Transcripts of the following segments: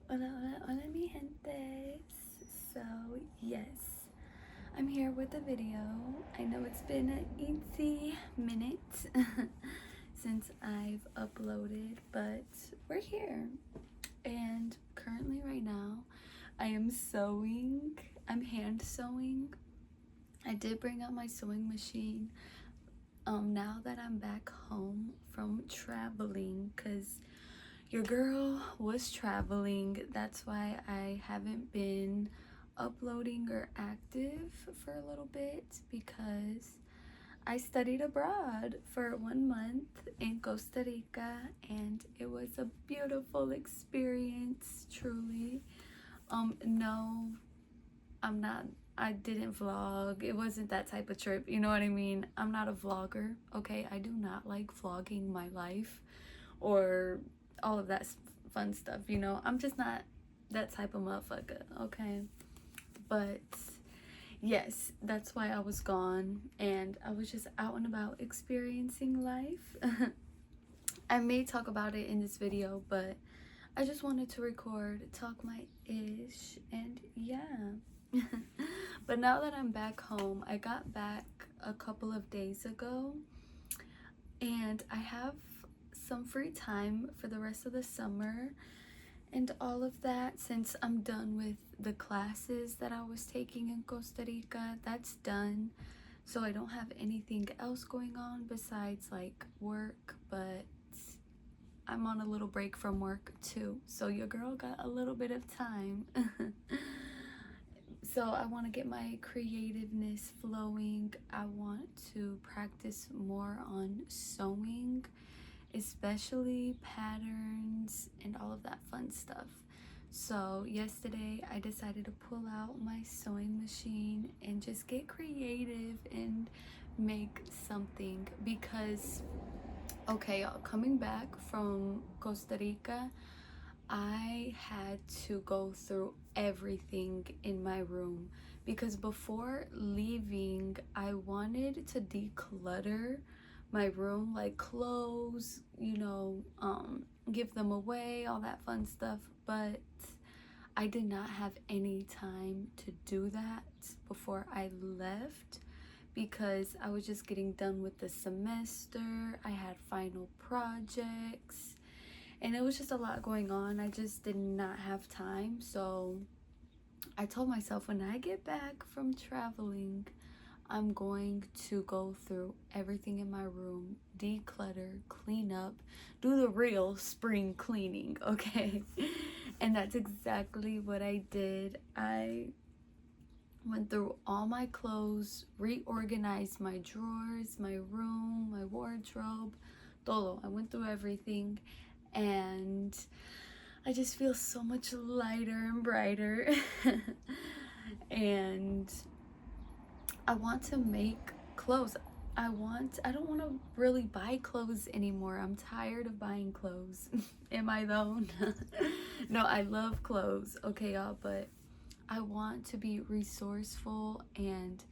Hola, hola, hola, mi gente. So, yes, I'm here with a video. I know it's been an easy minute since I've uploaded, but we're here. And currently, right now, I am sewing. I'm hand sewing. I did bring out my sewing machine now that I'm back home from traveling, because your girl was traveling. That's why I haven't been uploading or active for a little bit, because I studied abroad for 1 month in Costa Rica and it was a beautiful experience, truly. No, I'm not, I didn't vlog. It wasn't that type of trip. You know what I mean? I'm not a vlogger, okay? I do not like vlogging my life or all of that fun stuff, you know. I'm just not that type of motherfucker, okay? But yes, that's why I was gone and I was just out and about experiencing life. I may talk about it in this video, but I just wanted to record, talk my ish, and yeah. But now that I'm back home, I got back a couple of days ago and I have some free time for the rest of the summer and all of that. Since I'm done with the classes that I was taking in Costa Rica, that's done. So I don't have anything else going on besides like work, but I'm on a little break from work too. So your girl got a little bit of time. So I want to get my creativeness flowing. I want to practice more on sewing, especially patterns and all of that fun stuff. So yesterday I decided to pull out my sewing machine and just get creative and make something, because okay, y'all, coming back from Costa Rica, I had to go through everything in my room, because before leaving I wanted to declutter my room, like clothes, you know, give them away, all that fun stuff. But I did not have any time to do that before I left, because I was just getting done with the semester. I had final projects and it was just a lot going on. I just did not have time. So I told myself, when I get back from traveling, I'm going to go through everything in my room, declutter, clean up, do the real spring cleaning, okay? And that's exactly what I did. I went through all my clothes, reorganized my drawers, my room, my wardrobe, todo. I went through everything and I just feel so much lighter and brighter. And I want to make clothes. I don't want to really buy clothes anymore. I'm tired of buying clothes. Am I though? No, I love clothes, okay y'all, but I want to be resourceful, and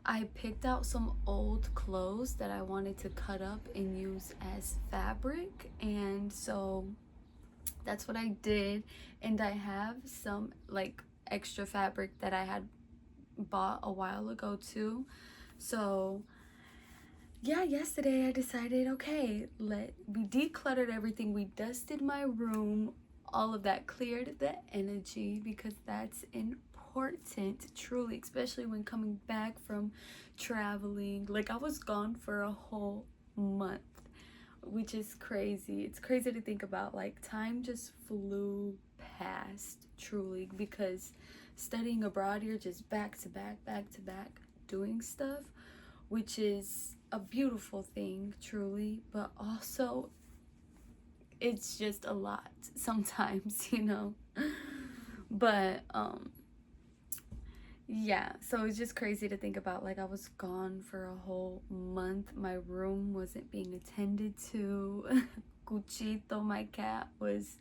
I picked out some old clothes that I wanted to cut up and use as fabric, and so that's what I did. And I have some like extra fabric that I had bought a while ago too. So yeah, yesterday I decided, okay, we decluttered everything, we dusted my room, all of that, cleared the energy, because that's important, truly, especially when coming back from traveling. Like, I was gone for a whole month, which is crazy. It's crazy to think about. Like, time just flew past, truly, because studying abroad, you're just back to back doing stuff, which is a beautiful thing, truly, but also it's just a lot sometimes, you know. But yeah, so it's just crazy to think about. Like, I was gone for a whole month. My room wasn't being attended to. Cuchito, my cat, was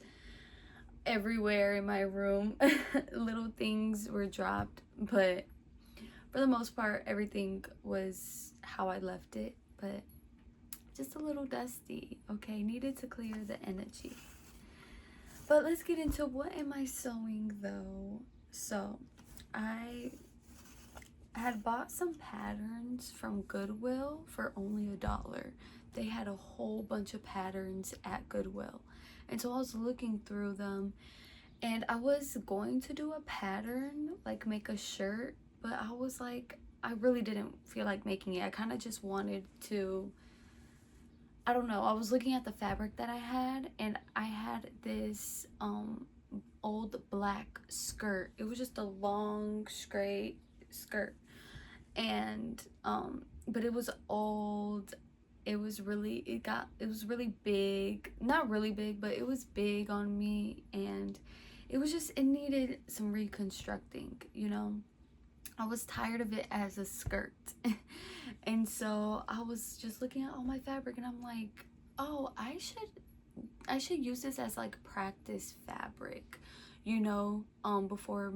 everywhere in my room. Little things were dropped, but for the most part everything was how I left it, but just a little dusty, okay? Needed to clear the energy. But let's get into what am I sewing though. So I had bought some patterns from Goodwill for only $1. They had a whole bunch of patterns at Goodwill, and so I was looking through them, and I was going to do a pattern, like make a shirt, but I was like, I really didn't feel like making it. I kind of just wanted to, I don't know, I was looking at the fabric that I had, and I had this old black skirt. It was just a long straight skirt, and but it was old. It was really, it was really big, not really big, but it was big on me, and it was just, it needed some reconstructing, you know. I was tired of it as a skirt. And so I was just looking at all my fabric, and I'm like, oh, I should use this as like practice fabric, you know, before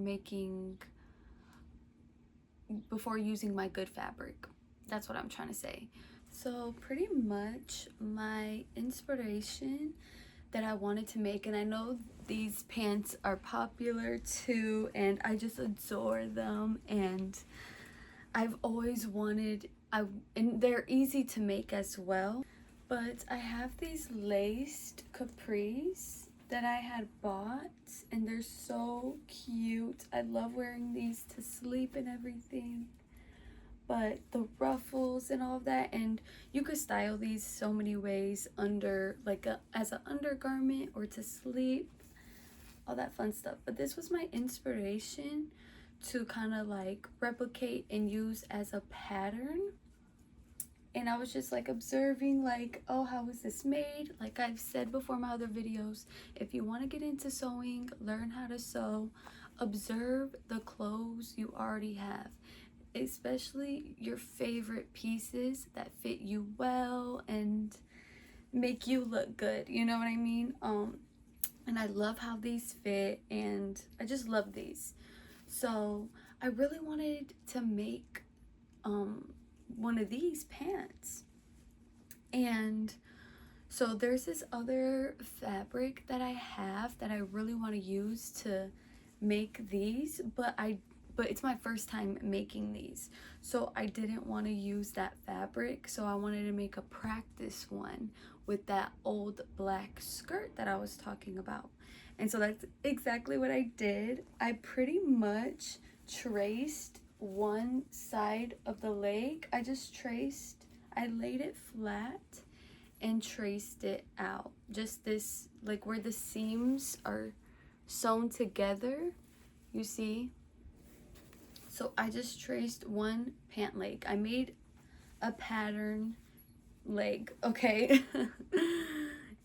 using my good fabric. That's what I'm trying to say. So pretty much my inspiration that I wanted to make, and I know these pants are popular too, and I just adore them, and I've always wanted, and they're easy to make as well. But I have these laced capris that I had bought, and they're so cute. I love wearing these to sleep and everything. But the ruffles and all of that, and you could style these so many ways, under like as an undergarment or to sleep, all that fun stuff. But this was my inspiration to kind of like replicate and use as a pattern. And I was just like observing, like, oh, how was this made? Like I've said before in my other videos, if you want to get into sewing, learn how to sew, observe the clothes you already have, especially your favorite pieces that fit you well and make you look good, you know what I mean? And I love how these fit, and I just love these. So I really wanted to make one of these pants, and so there's this other fabric that I have that I really want to use to make these, but it's my first time making these, so I didn't want to use that fabric, so I wanted to make a practice one with that old black skirt that I was talking about. And so that's exactly what I did. I pretty much traced one side of the leg. I laid it flat and traced it out, just this, like where the seams are sewn together, you see. So I just traced one pant leg. I made a pattern leg, okay?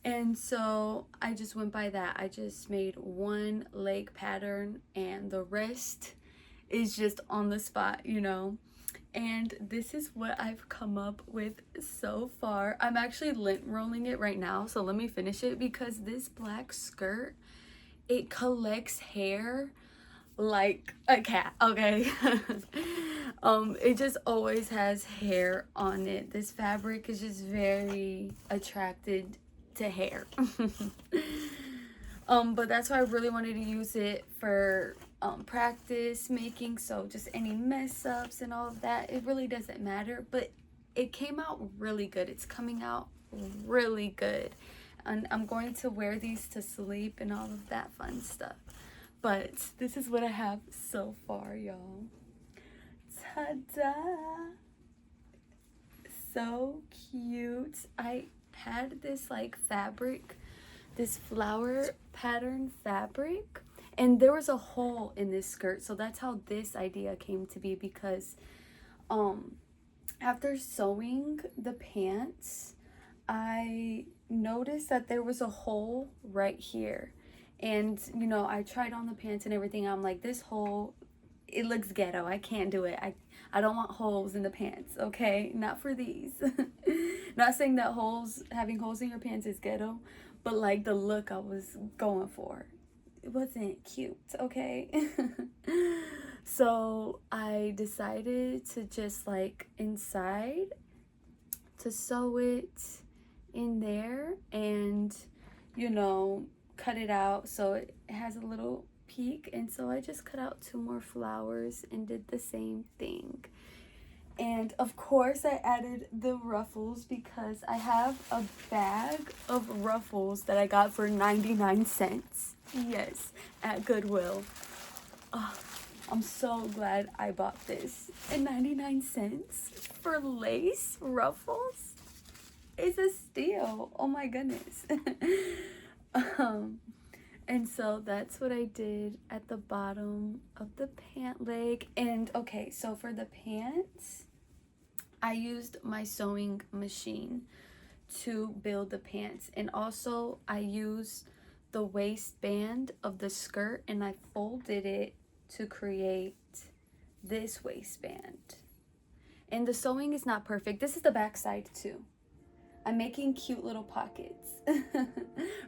And so I just went by that. I just made one leg pattern, and the rest is just on the spot, you know? And this is what I've come up with so far. I'm actually lint rolling it right now, so let me finish it, because this black skirt, it collects hair like a cat, okay? It just always has hair on it. This fabric is just very attracted to hair. But that's why I really wanted to use it for practice making, so just any mess ups and all of that, it really doesn't matter. But it came out really good. It's coming out really good, and I'm going to wear these to sleep and all of that fun stuff. But this is what I have so far, y'all. Ta-da! So cute. I had this like fabric, this flower pattern fabric, and there was a hole in this skirt, so that's how this idea came to be, because after sewing the pants, I noticed that there was a hole right here. And, you know, I tried on the pants and everything. I'm like, this hole, it looks ghetto. I can't do it. I don't want holes in the pants, okay? Not for these. Not saying that having holes in your pants is ghetto, but like the look I was going for, it wasn't cute, okay? So I decided to just like inside to sew it in there, and, you know, cut it out so it has a little peak, and so I just cut out 2 more flowers and did the same thing. And of course I added the ruffles because I have a bag of ruffles that I got for 99 cents. Yes, at Goodwill. Oh, I'm so glad I bought this. And 99 cents for lace ruffles is a steal. Oh my goodness. And so that's what I did at the bottom of the pant leg. And okay, so for the pants, I used my sewing machine to build the pants. And also I used the waistband of the skirt and I folded it to create this waistband. And the sewing is not perfect. This is the back side too. I'm making cute little pockets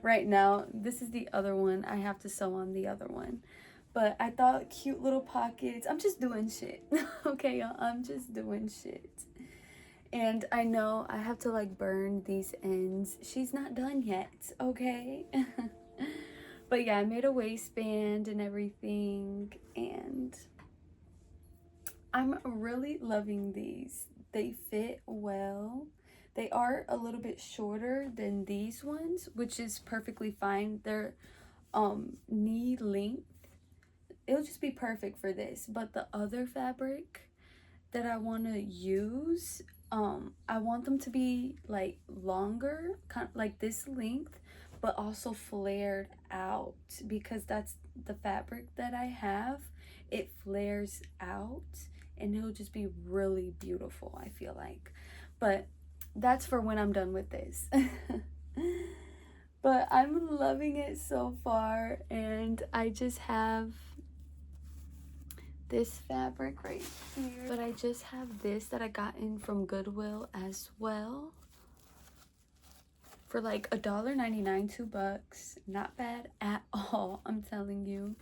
right now. This is the other one. I have to sew on the other one. But I thought cute little pockets. I'm just doing shit. Okay, y'all. I'm just doing shit. And I know I have to like burn these ends. She's not done yet, okay? But yeah, I made a waistband and everything. And I'm really loving these. They fit well. They are a little bit shorter than these ones, which is perfectly fine. They're knee length. It'll just be perfect for this. But the other fabric that I want to use, I want them to be like longer, kind of like this length, but also flared out because that's the fabric that I have. It flares out and it'll just be really beautiful, I feel like. But that's for when I'm done with this. But I'm loving it so far, and I just have this fabric right here. But I just have this that I got in from Goodwill as well for like $1.99, $2. Not bad at all, I'm telling you.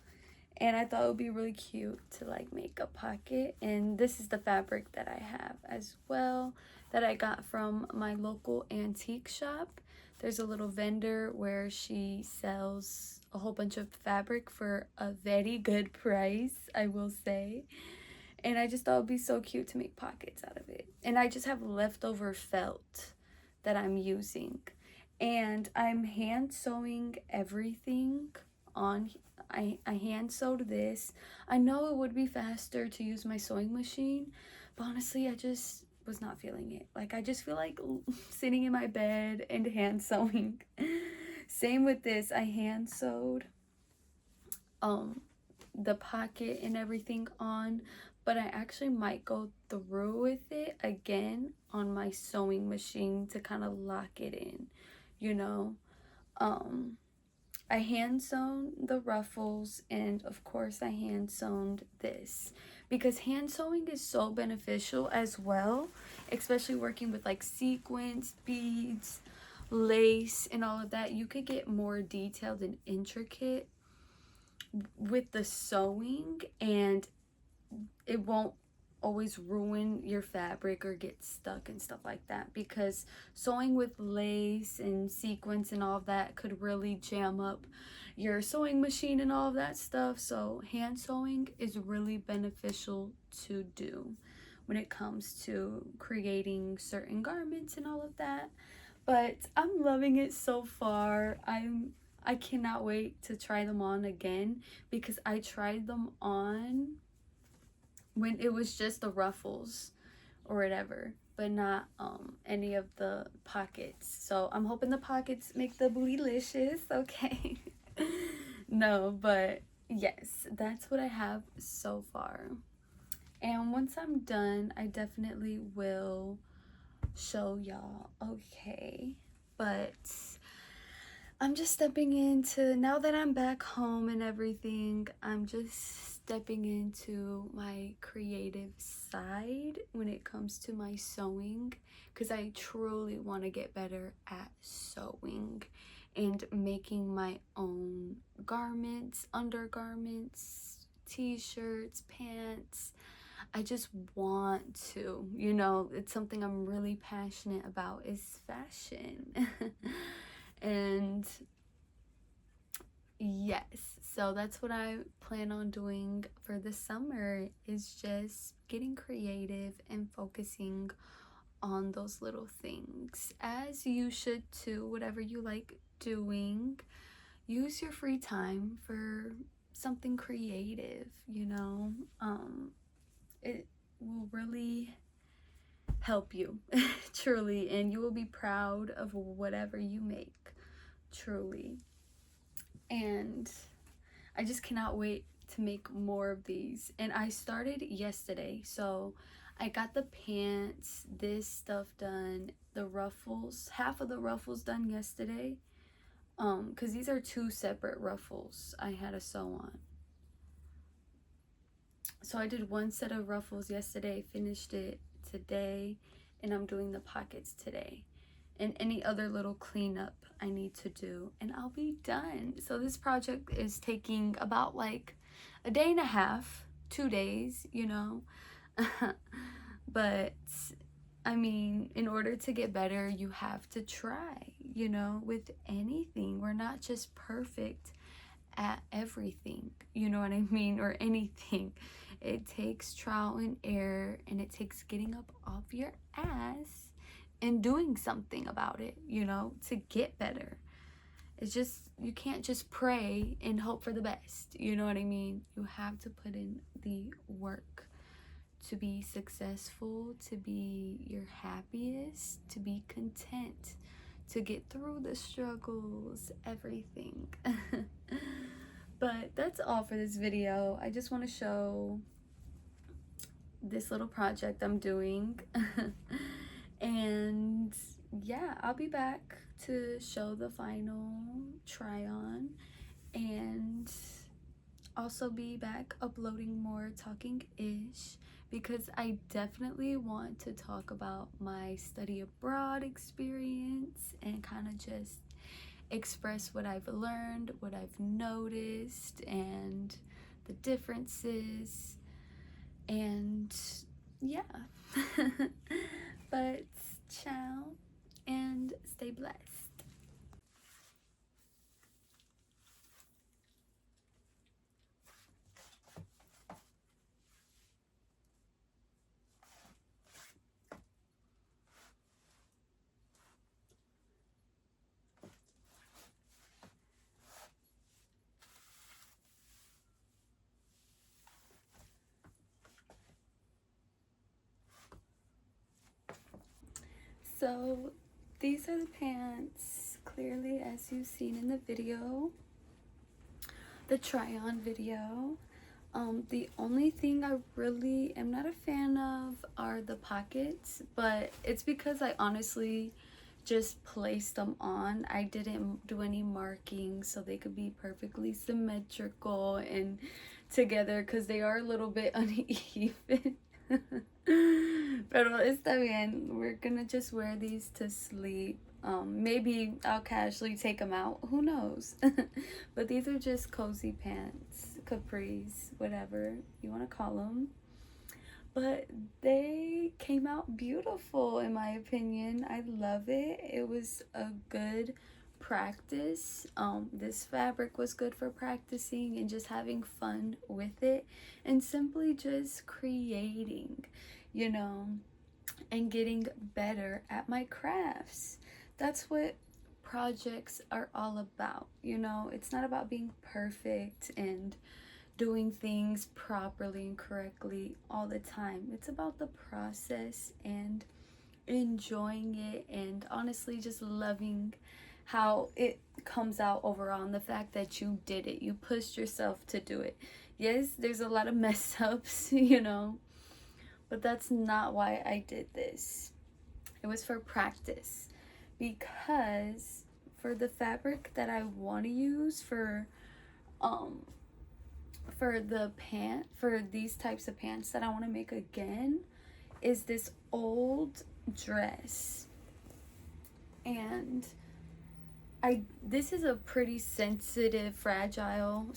And I thought it would be really cute to like make a pocket. And this is the fabric that I have as well that I got from my local antique shop. There's a little vendor where she sells a whole bunch of fabric for a very good price, I will say. And I just thought it would be so cute to make pockets out of it. And I just have leftover felt that I'm using. And I'm hand sewing everything on. I hand sewed this. I know it would be faster to use my sewing machine, but honestly I just was not feeling it. Like I just feel like sitting in my bed and hand sewing. Same with this. I hand sewed the pocket and everything on, but I actually might go through with it again on my sewing machine to kind of lock it in, you know. I hand sewn the ruffles, and of course I hand sewn this because hand sewing is so beneficial as well, especially working with like sequins, beads, lace, and all of that. You could get more detailed and intricate with the sewing, and it won't always ruin your fabric or get stuck and stuff like that, because sewing with lace and sequins and all of that could really jam up your sewing machine and all of that stuff. So hand sewing is really beneficial to do when it comes to creating certain garments and all of that. But I'm loving it so far. I cannot wait to try them on again, because I tried them on when it was just the ruffles or whatever, but not any of the pockets. So I'm hoping the pockets make the Bootylicious, okay? No, but yes, that's what I have so far. And once I'm done, I definitely will show y'all, okay? But I'm just stepping into, now that I'm back home and everything, I'm just stepping into my creative side when it comes to my sewing, because I truly want to get better at sewing and making my own garments, undergarments, t-shirts, pants. I just want to, you know, it's something I'm really passionate about, is fashion. And yes, so that's what I plan on doing for the summer, is just getting creative and focusing on those little things, as you should too. Whatever you like doing, use your free time for something creative, you know. It will really help you truly, and you will be proud of whatever you make, truly. And I just cannot wait to make more of these. And I started yesterday, so I got the pants, this stuff done, the ruffles, half of the ruffles done yesterday, because these are two separate ruffles I had to sew on. So I did one set of ruffles yesterday, finished it today, and I'm doing the pockets today, and any other little cleanup I need to do, and I'll be done. So this project is taking about like a day and a half, 2 days, you know. But I mean, in order to get better, you have to try, you know, with anything. We're not just perfect at everything, you know what I mean, or anything. It takes trial and error, and it takes getting up off your ass and doing something about it, you know, to get better. It's just, you can't just pray and hope for the best, you know what I mean. You have to put in the work to be successful, to be your happiest, to be content, to get through the struggles, everything. But that's all for this video. I just want to show this little project I'm doing. And yeah, I'll be back to show the final try on, and also be back uploading more talking-ish, because I definitely want to talk about my study abroad experience and kind of just express what I've learned, what I've noticed, and the differences. And yeah. But ciao and stay blessed. So these are the pants, clearly, as you've seen in the video, the try on video. The only thing I really am not a fan of are the pockets, but it's because I honestly just placed them on. I didn't do any marking so they could be perfectly symmetrical and together, because they are a little bit uneven. Pero está bien. We're gonna just wear these to sleep. Maybe I'll casually take them out, who knows. But these are just cozy pants, capris, whatever you want to call them. But they came out beautiful, in my opinion. I love it. It was a good practice. This fabric was good for practicing and just having fun with it, and simply just creating, you know, and getting better at my crafts. That's what projects are all about, you know. It's not about being perfect and doing things properly and correctly all the time. It's about the process and enjoying it, and honestly just loving how it comes out overall, and the fact that you did it, you pushed yourself to do it. Yes, there's a lot of mess ups, you know, but that's not why I did this. It was for practice, because for the fabric that I want to use for the pant, for these types of pants that I want to make again, is this old dress. And this is a pretty fragile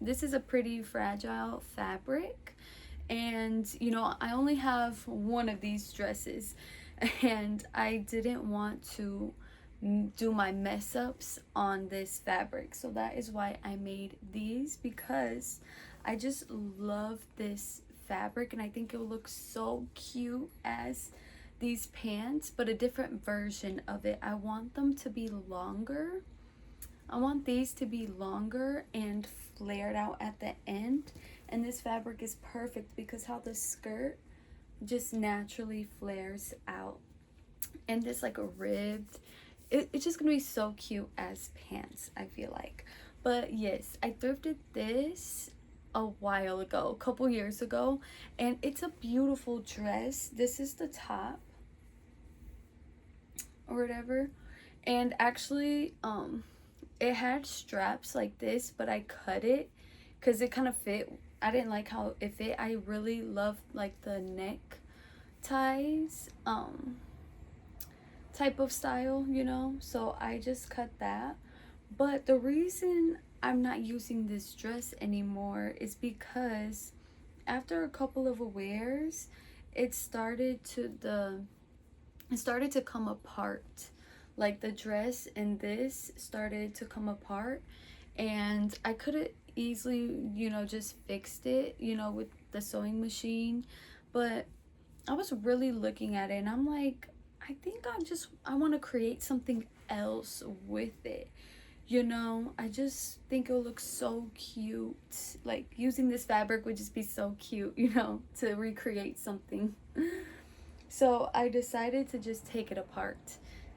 this is a pretty fragile fabric, and you know, I only have one of these dresses, and I didn't want to do my mess ups on this fabric. So that is why I made these, because I just love this fabric and I think it will look so cute as these pants, but a different version of it. I want them to be longer. I want these to be longer and flared out at the end, and this fabric is perfect because how the skirt just naturally flares out, and this like a ribbed, it's just gonna be so cute as pants, I feel like. But yes, I thrifted this a while ago, a couple years ago, and it's a beautiful dress. This is the top or whatever, and actually it had straps like this, but I cut it because it kind of fit. I didn't like how it fit. I really love like the neck ties type of style, you know, so I just cut that. But the reason I'm not using this dress anymore is because after a couple of wears, it started to come apart. Like the dress and this started to come apart, and I could have easily, you know, just fixed it, you know, with the sewing machine. But I was really looking at it and I'm like, I think I want to create something else with it. You know, I just think it'll look so cute. Like using this fabric would just be so cute, you know, to recreate something. So I decided to just take it apart.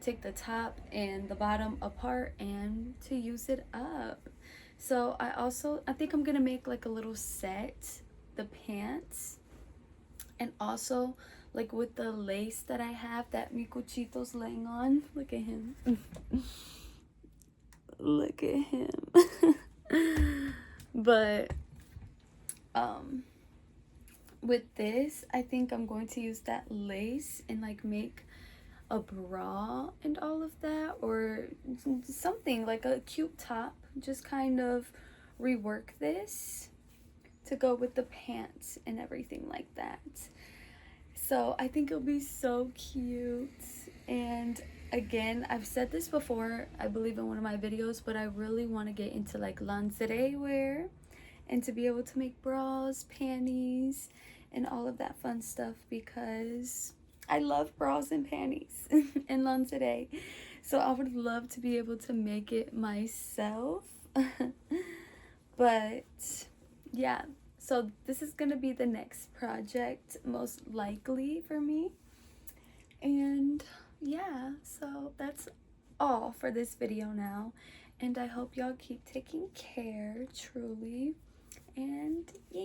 Take the top and the bottom apart and to use it up. So I think I'm gonna make like a little set, the pants, and also like with the lace that I have that mi cuchito's laying on. Look at him. Look at him. But with this, I think I'm going to use that lace and like make a bra and all of that, or something like a cute top. Just kind of rework this to go with the pants and everything like that. So I think it'll be so cute. And again, I've said this before, I believe in one of my videos, but I really want to get into like lingerie wear and to be able to make bras, panties, and all of that fun stuff, because I love bras and panties and lingerie. So I would love to be able to make it myself. But yeah, so this is gonna be the next project most likely for me. And yeah, so that's all for this video now, and I hope y'all keep taking care, truly. And yeah.